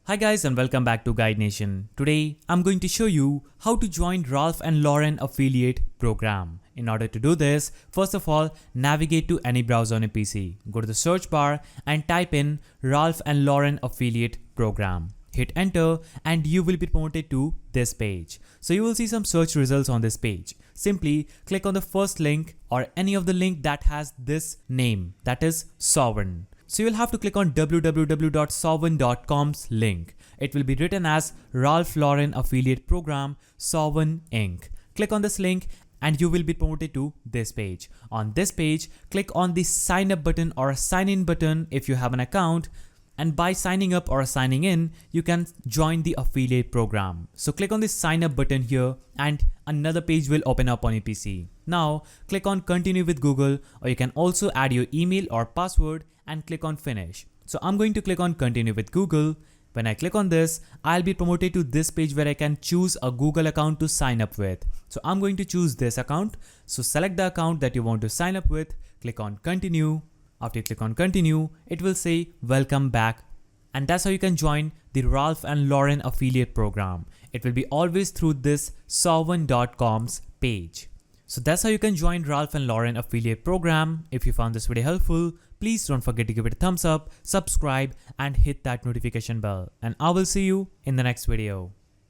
Hi guys and welcome back to Guide Nation. Today I'm going to show you how to join Ralph and Lauren affiliate program. In order to do this, first of all, navigate to any browser on a PC. Go to the search bar and type in Ralph and Lauren affiliate program. Hit enter and you will be promoted to this page. So you will see some search results on this page. Simply click on the first link or any of the link that has this name, that is Sovereign. So you'll have to click on www.sovereign.com's link. It will be written as Ralph Lauren Affiliate Program Sovereign Inc. Click on this link and you will be promoted to this page. On this page, click on the sign up button or sign in button if you have an account. And by signing up or signing in, you can join the affiliate program. So click on the sign up button here and another page will open up on your PC. Now click on continue with Google, or you can also add your email or password and click on finish. So I'm going to click on continue with Google. When I click on this, I'll be promoted to this page where I can choose a Google account to sign up with. So I'm going to choose this account. So select the account that you want to sign up with, click on continue. After you click on continue, it will say welcome back. And that's how you can join the Ralph and Lauren affiliate program. It will be always through this sovereign.com's page. So that's how you can join Ralph and Lauren affiliate program. If you found this video helpful, please don't forget to give it a thumbs up, subscribe and hit that notification bell. And I will see you in the next video.